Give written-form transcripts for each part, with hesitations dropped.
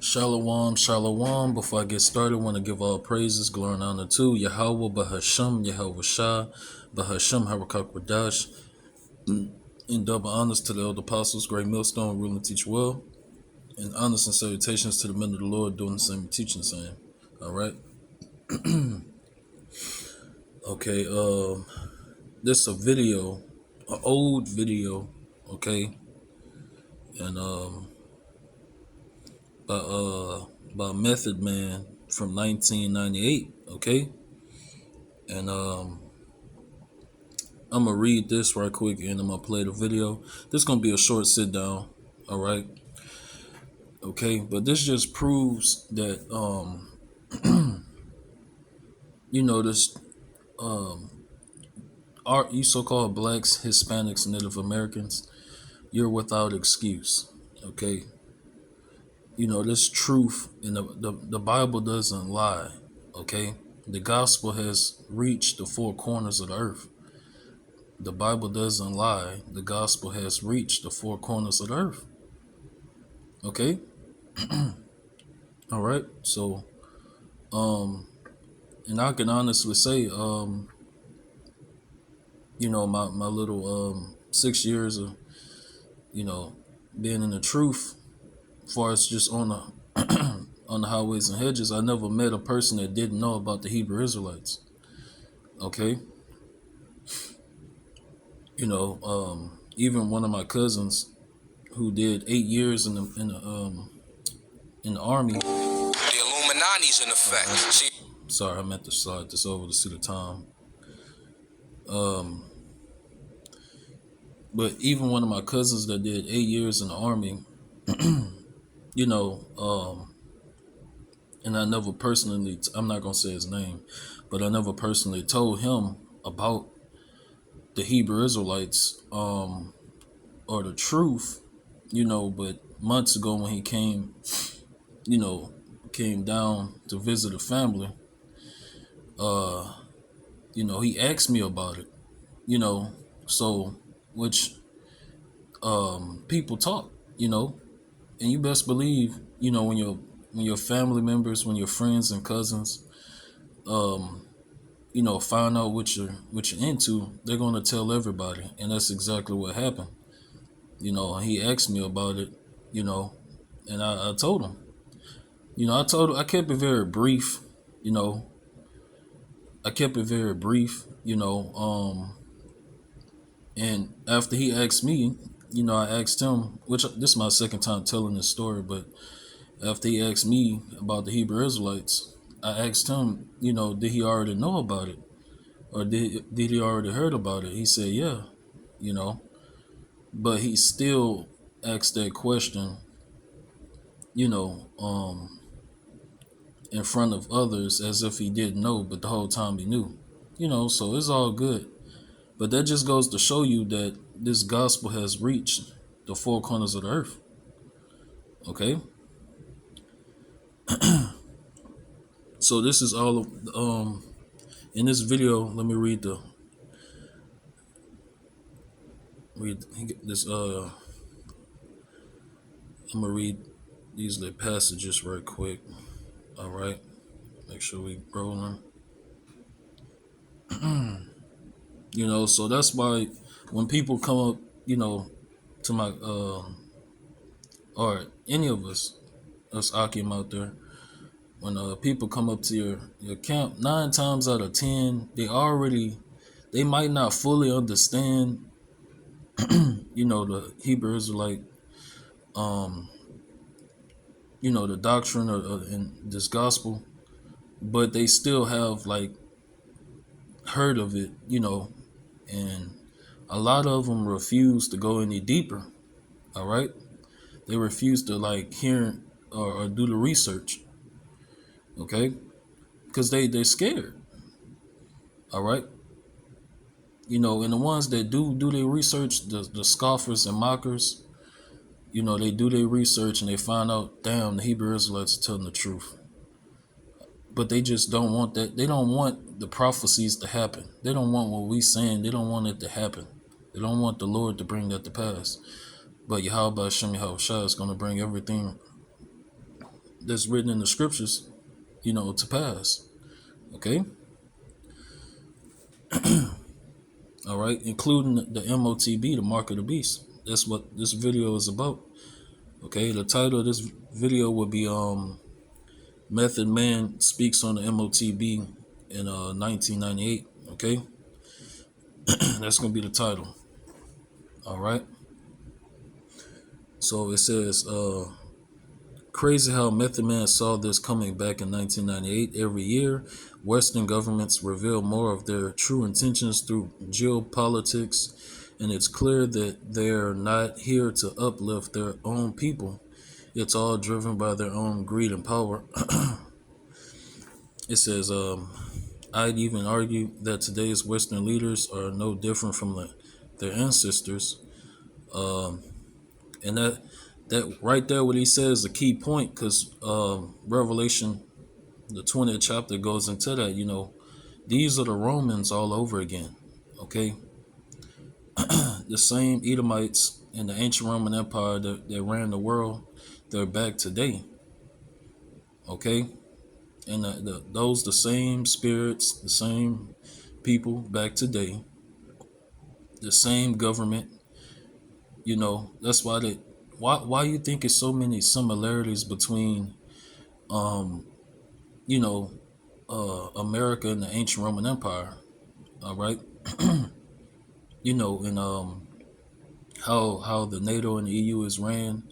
Shalom, shalom. Before I get started, I want to give all praises, glory, and honor to Yahweh, Bahasham, Yahweh Shah, Bahasham, Harakak Radash, and double honors to the elder apostles, great millstone, rule and teach well, and honors and salutations to the men of the Lord doing the same and teaching the same. All right. Okay. This is a video, an old video. Okay, and by Method Man from 1998. Okay, and I'm gonna read this right quick and I'm gonna play the video. This is gonna be a short sit down, all right? Okay, but this just proves that this you so-called blacks, Hispanics, Native Americans, you're without excuse. Okay, this truth in the Bible doesn't lie. Okay, the gospel has reached the four corners of the earth. The Bible doesn't lie. The gospel has reached the four corners of the earth. Okay. All right. So, and I can honestly say, my little 6 years of, being in the truth, as far as just on the on the highways and hedges, I never met a person that didn't know about the Hebrew Israelites. Okay. Even one of my cousins who did 8 years in the army. The Illuminati's in effect. Sorry, I meant to slide this over to see the time. But even one of my cousins that did 8 years in the army, and I never personally, I'm not going to say his name, but I never personally told him about the Hebrew Israelites or the truth, but months ago when he came down to visit a family, he asked me about it, so which people talk, and you best believe, when your family members, when your friends and cousins, find out what you're into, they're gonna tell everybody, and that's exactly what happened. He asked me about it, and I told him. I kept it very brief, and after he asked me, I asked him, which this is my second time telling this story, but after he asked me about the Hebrew Israelites, I asked him, did he already know about it? Or did he already heard about it? He said, yeah, but he still asked that question, in front of others as if he didn't know, but the whole time he knew, so it's all good. But that just goes to show you that this gospel has reached the four corners of the earth. Okay. So this is all in this video. Let me read this. I'm gonna read these little passages right quick. All right. Make sure we rolling. So that's why when people come up, to my or any of us Akim out there, when people come up to your camp, 9 times out of 10, they might not fully understand, the Hebrew Israelite, the doctrine in this gospel, but they still have heard of it, and a lot of them refuse to go any deeper. All right, they refuse to hear or do the research. Okay, because they're scared. All right, and the ones that do their research, the scoffers and mockers, they do their research and they find out, damn, the Hebrew Israelites are telling the truth. But they just don't want that. They don't want the prophecies to happen. They don't want what we saying. They don't want it to happen. They don't want the Lord to bring that to pass. But Yahweh Hashem Yahweh Shah is going to bring everything that's written in the scriptures, to pass. Okay. All right, including the MOTB, the mark of the beast. That's what this video is about. Okay, the title of this video would be Method Man speaks on the MOTB in 1998. Okay, that's gonna be the title. All right. So it says, crazy how Method Man saw this coming back in 1998. Every year, Western governments reveal more of their true intentions through geopolitics, and it's clear that they're not here to uplift their own people. It's all driven by their own greed and power. It says, I'd even argue that today's Western leaders are no different from their ancestors. And that right there, what he says, is a key point, because Revelation, the 20th chapter, goes into that. These are the Romans all over again. Okay, the same Edomites in the ancient Roman Empire that ran the world, they're back today. Okay, and the same spirits, the same people back today, the same government. That's why you think it's so many similarities between you know America and the ancient Roman Empire. All right. And how the NATO and the EU is ran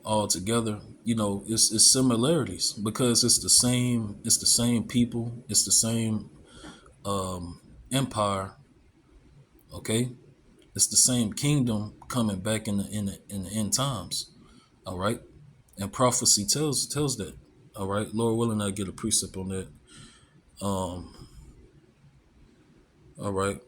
all together. It's similarities, because it's the same people, it's the same empire. Okay, it's the same kingdom coming back in the end times. All right, and prophecy tells that. All right, Lord willing, I get a precept on that. All right,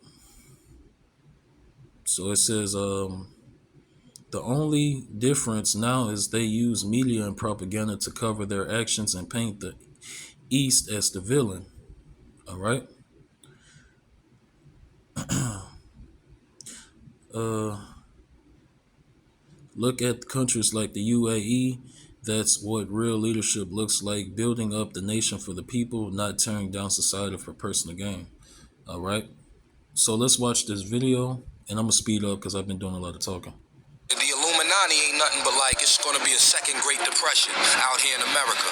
so it says, the only difference now is they use media and propaganda to cover their actions and paint the East as the villain. All right. Look at countries like the UAE. That's what real leadership looks like: building up the nation for the people, not tearing down society for personal gain. All right. So let's watch this video, and I'm gonna speed up because I've been doing a lot of talking. The Illuminati ain't nothing but like it's going to be a second Great Depression out here in America.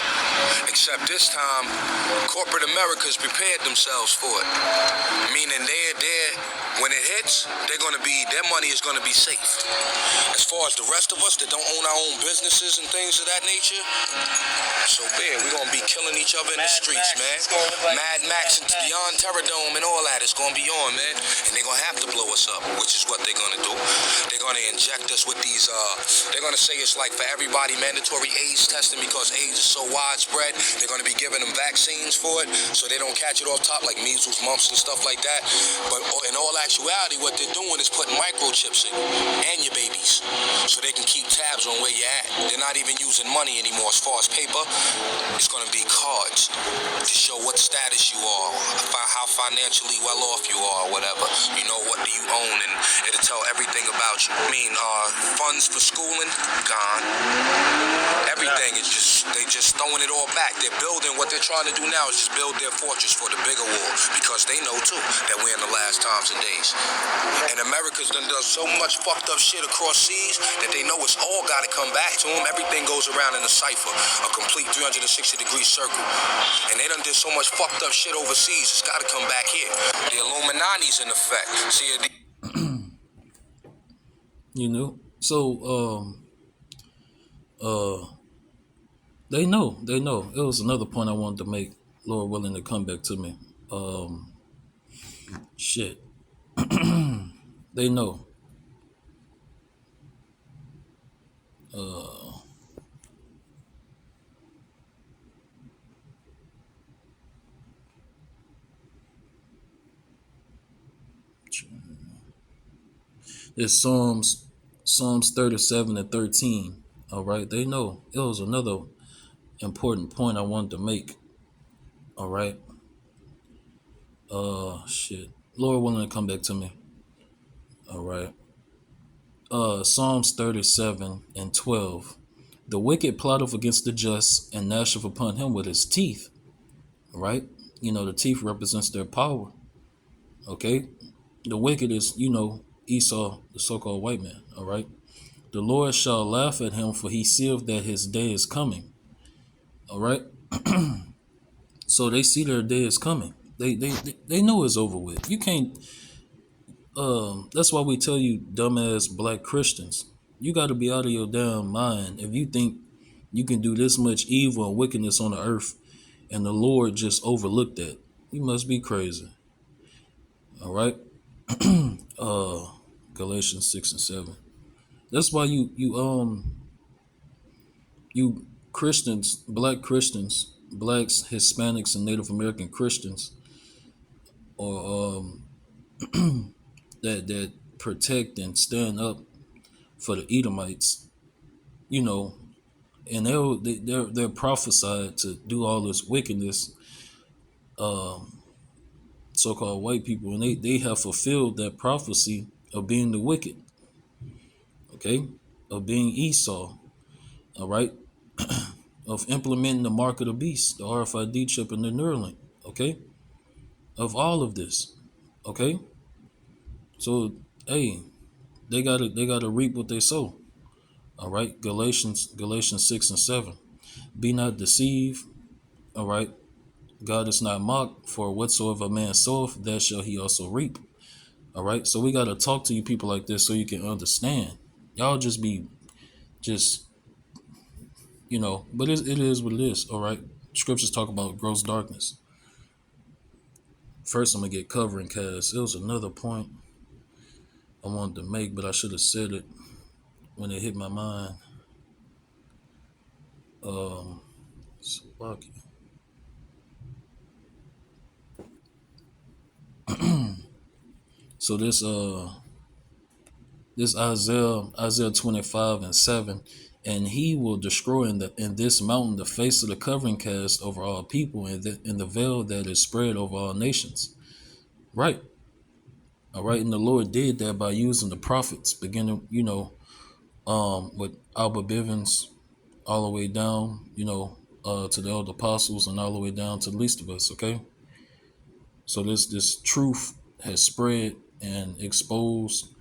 Except this time, corporate America's prepared themselves for it. Meaning when it hits, their money is going to be safe. As far as the rest of us that don't own our own businesses and things of that nature, so we're going to be killing each other in the streets, man. Mad Max and Beyond Terradome and all that is going to be on, man. And they're going to have to blow us up, which is what they're going to do. They're going to inject us with these, they're going to say it's like for everybody mandatory AIDS testing, because AIDS is so widespread. They're going to be giving them vaccines for it so they don't catch it off top, like measles, mumps, and stuff like that. But in all actuality, what they're doing is putting microchips in and your babies so they can keep tabs on where you're at. They're not even using money anymore as far as paper. It's going to be cards to show what status you are, how financially well off you are, or whatever. What do you own, and it'll tell everything about you. Funds for schooling, gone. Everything is they just throwing it all back. They're building, what they're trying to do now is just build their fortress for the bigger war, because they know too that we're in the last times and days. And America's done so much fucked up shit across seas that they know it's all got to come back to them. Everything goes around in a cipher, a complete 360-degree circle. And they done did so much fucked up shit overseas, it's got to come back here. The Illuminati's in effect. See, So they know. It was another point I wanted to make. Lord willing to come back to me. Shit. They know. It's Psalms 37 and 13. All right, they know. It was another important point I wanted to make. All right. Shit. Lord willing to come back to me. All right. Psalms 37 and 12. The wicked plotteth against the just and gnasheth upon him with his teeth. Right? The teeth represents their power. Okay? The wicked is, Esau, the so-called white man. All right? The Lord shall laugh at him, for he seeth that his day is coming. All right? So they see their day is coming. They know it's over with. You can't. That's why we tell you, dumbass black Christians, you got to be out of your damn mind if you think you can do this much evil and wickedness on the earth, and the Lord just overlooked that. You must be crazy. All right. uh, Galatians 6 and 7. That's why you Christians, black Christians, blacks, Hispanics, and Native American Christians, or that protect and stand up for the Edomites, you know, and they're prophesied to do all this wickedness, so-called white people, and they have fulfilled that prophecy of being the wicked, okay, of being Esau, all right, of implementing the mark of the beast, the RFID chip, and the Neuralink, okay, of all of this, okay. So hey, they gotta reap what they sow. All right, Galatians 6 and 7. Be not deceived. All right, God is not mocked. For whatsoever a man soweth, that shall he also reap. All right, so we gotta talk to you people like this so you can understand. Y'all just be just but it is what it is. All right, scriptures talk about gross darkness. First, I'm gonna get covering cast. It was another point I wanted to make, but I should have said it when it hit my mind. Um, so this Isaiah 25:7, and he will destroy in this mountain the face of the covering cast over all people, and the veil that is spread over all nations. Right. All right, and the Lord did that by using the prophets, beginning, with Albert Bivens, all the way down, to the elder apostles, and all the way down to the least of us. Okay, so this truth has spread and exposed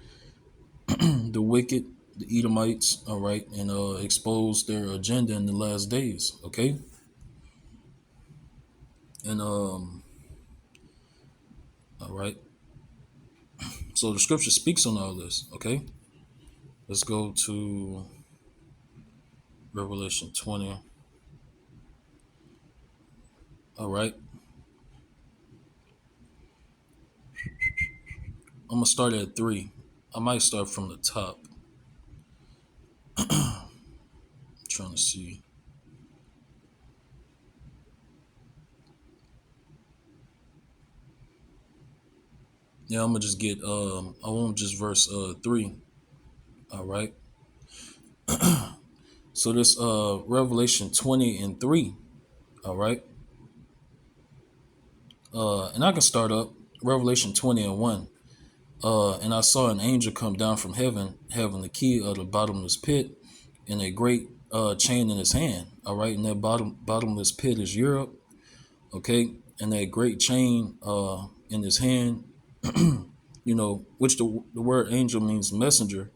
the wicked, the Edomites, all right, and exposed their agenda in the last days. Okay, and all right, so the scripture speaks on all this. Okay, let's go to Revelation 20. All right, I'm gonna start at 3. I might start from the top. Trying to see. Yeah, I'm gonna just get. I won't just verse 3. All right. So this Revelation 20:3. All right. And I can start up Revelation 20:1. And I saw an angel come down from heaven, having the key of the bottomless pit, and a great chain in his hand. All right, and that bottomless pit is Europe. Okay, and that great chain in his hand, which the word angel means messenger.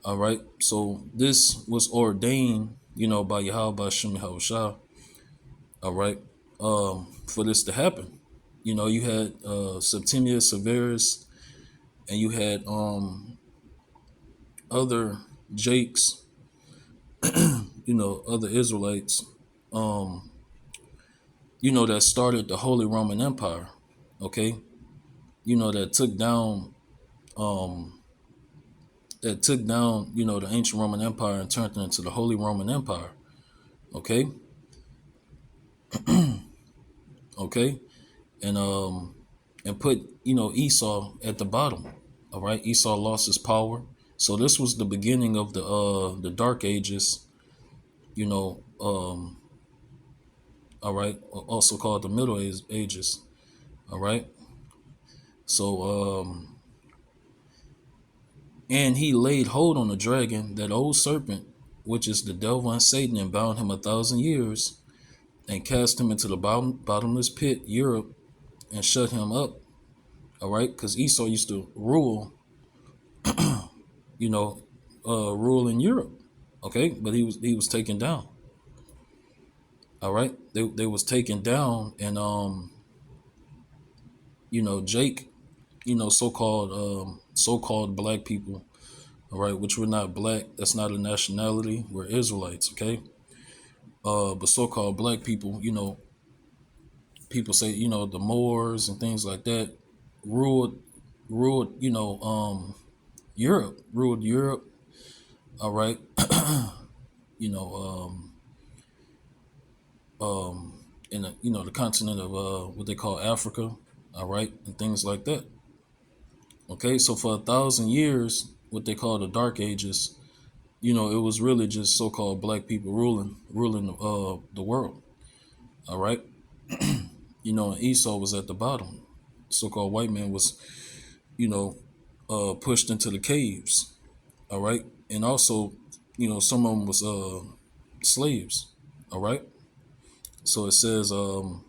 All right, so this was ordained, by Yahweh Shem Yahushua. All right, for this to happen. You had Septimius Severus, and you had other Jakes, other Israelites, that started the Holy Roman Empire. Okay, that took down, the ancient Roman Empire and turned it into the Holy Roman Empire. Okay, okay, and put Esau at the bottom. All right, Esau lost his power. So this was the beginning of the Dark Ages. All right, also called the Middle Ages. All right, so and he laid hold on the dragon, that old serpent, which is the devil and Satan, and bound him 1,000 years, and cast him into the bottomless pit, Europe, and shut him up. All right, because Esau used to rule, you know, rule in Europe. Okay, but he was taken down. All right, they was taken down, and Jake, so-called black people. All right, which we're not black. That's not a nationality. We're Israelites. Okay, but so-called black people, people say, the Moors and things like that, ruled ruled ruled Europe. All right, you know in the continent of what they call Africa. All right, and things like that. Okay, so for 1,000 years, what they call the Dark Ages, it was really just so-called black people ruling the world. All right, and Esau was at the bottom. So-called white man was, you know, pushed into the caves. All right, and also, some of them was slaves. All right, so it says, um,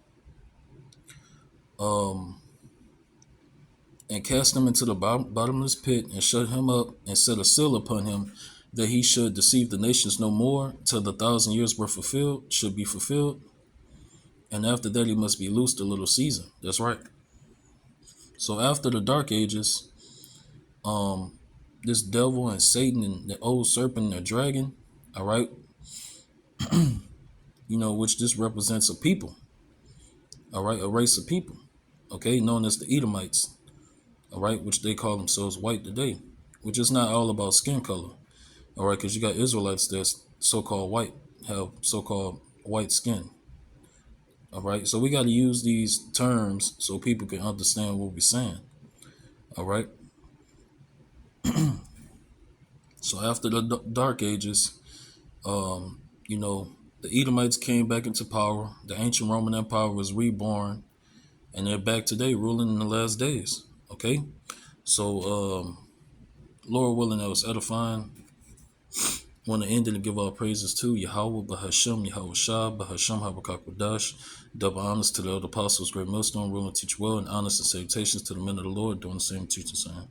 and cast him into the bottomless pit, and shut him up, and set a seal upon him, that he should deceive the nations no more, till the 1,000 years were fulfilled, should be fulfilled, and after that he must be loosed a little season. That's right. So after the Dark Ages, um, this devil and Satan and the old serpent and the dragon, all right, which this represents a people, all right, a race of people, okay, known as the Edomites, all right, which they call themselves white today, which is not all about skin color, all right, because you got Israelites that's so-called white, have so-called white skin, all right. So we got to use these terms so people can understand what we're saying, all right. So after the Dark Ages, the Edomites came back into power. The ancient Roman Empire was reborn, and they're back today, ruling in the last days. Okay, so Lord willing, that was edifying. Want to end it and give all praises to Yahweh, Bahashem, Yahweh Shah, Bahashem, Habakkuk, double honors to the other apostles, great millstone, ruling, teach well, and honors and salutations to the men of the Lord, doing the same teaching, saying.